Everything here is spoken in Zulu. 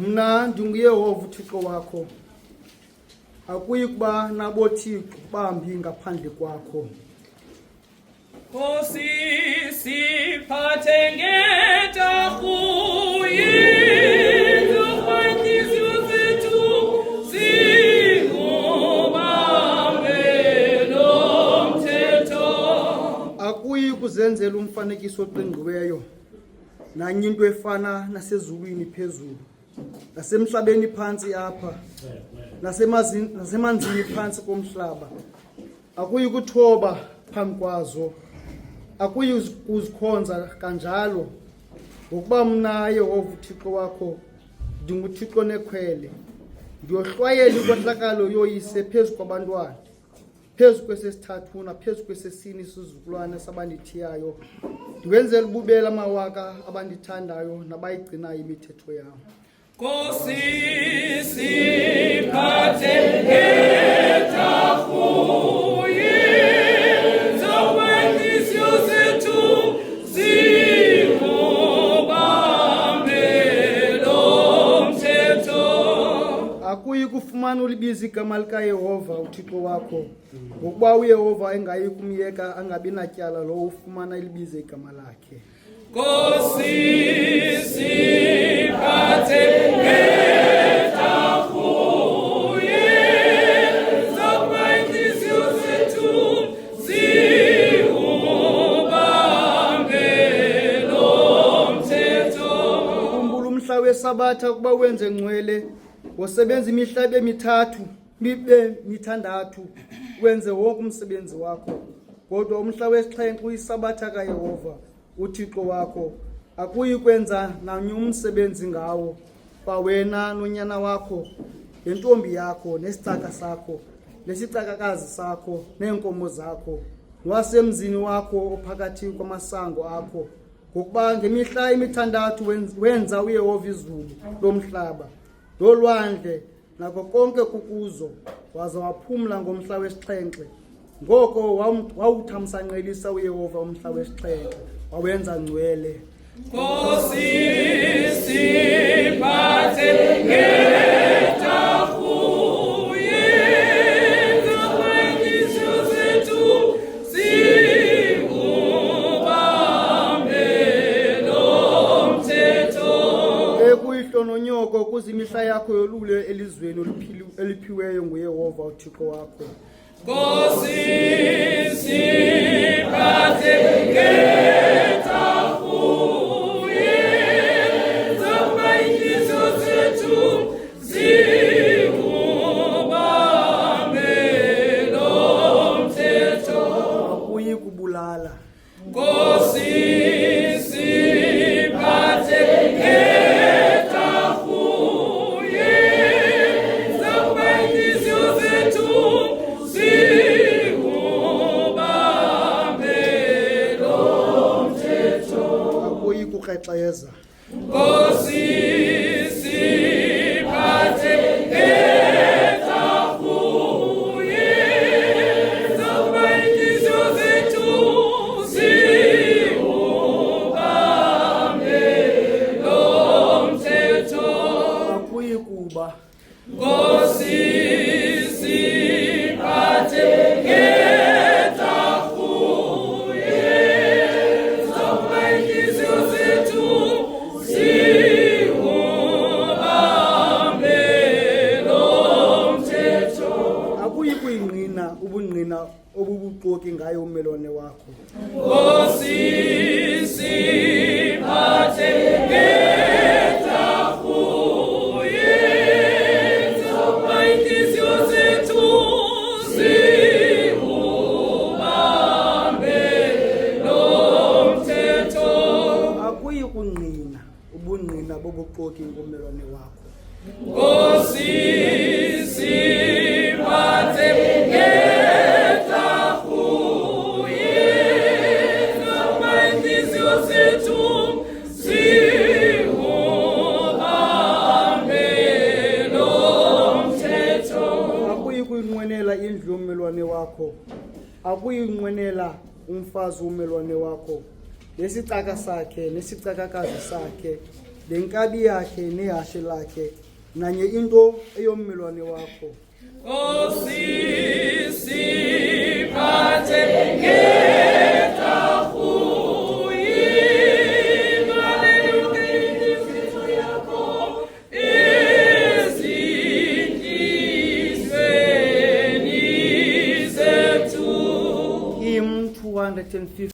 Mna ndinguYehova uThixo wakho. Akuyi kuba nabothixo bambi ngaphandle kwakho. Nkosi siphathe ngetarhu yintliziyo zethu zingubambe nomthetho. Akuyi kuzenzela umfanekiso oqingqiweyo nanye into efana nasezulwini phezulu, nasemhlabeni phantsi apha, nasemanzini phantsi komhlaba. Akuyi kuthoba phambi kwazo, akuyi kuzikhonza kanjalo, ngokuba mna Yehova uThixo wakho ndinguThixo nekhwele. Ndiyohlwayela inkohlakalo yoyise phezu kwabantwana, phezu kwesesithathu naphezu kwesesine isizukulwane sabandithiyayo. Ndiwenzela ububele amawaka abandithandayo nabayigcinayo imithetho yam. Nkosi siphathe ngetarhu yintliziyo zethu zingubambe nomthetho. Akuyi kufumana ulibiza igama likaYehova uThixo wakho, ngokuba uYehova engayi kumyeka angabi natyala lowo ufumana ilibize igama lakhe. Nkosi siphathe ngetarhu yintliziyo zethu zingubambe nomthetho. Khumbula umhla weSabatha ukuba wenze ngcwele, wosebenza imihla mithandathu, wenze wonke umsebenzi wakho. Kodwa umhla wesixhenxe uyiSabatha kaYehova uThixo wakho. Akuyi kwenza nanye umsebenzi ngawo, kwawena nonyana wakho, nentombi yakho, nesicaka sakho, nesicakakazi sakho, neenkomo zakho, nowasemzini wakho ophakathi kwamasango akho. Ngokuba ngemihla emithandathu wenza uYehova izulu lomhlaba, lolwandle, nako konke kukuzo, waza waphumla ngomhla wesixhenxe. Ngoko wawuthamsanqelisa uYehova umhla wesixhenxe, wawenza ngcwele. Nkosi siphathe ngetarhu yintliziyo zethu zingubambe nomthetho. Ekuyihlononyoko kuze imihla yakho yolule elizweni eliphiweyo nguYehova uThixo wakho. Nkosi siphathe ngetarhu yintliziyo zethu zingubambe nomthetho. Akuyi kubulala. Nkosi siphathe ngetarhu yintliziyo zethu zingubambe nomthetho. Akuyi kukrexeza. Nkosi siphathe ngetarhu yintliziyo zethu zingubambe nomthetho. Akuyi kuba. Nkosi siphathe ngetarhu yintliziyo zethu zingubambe nomthetho. Akuyi kuyingqina ubungqina obubuxoki ngayo ummelwane wakho. Nkosi siphathe ngetarhu yintliziyo zethu zingubambe nomthetho. Akuyi kungqina ubungqina bobuxoki ngommelwane wakho. Nkosi siphathe ngetarhu yintliziyo zethu zingubambe nomthetho. Akuyi kuyinqwenela indlu yommelwane wakho. Akuyi kunqwenela umfazi wommelwane wakho, nesicaka sakhe nesicakakazi sakhe, le nkabi yakhe nehashe lakhe nanye into eyommelwane wakho. Nkosi siphathe ngetafu ibaluleke izitho yakho ezinhlizweni zethu. Hymn 250.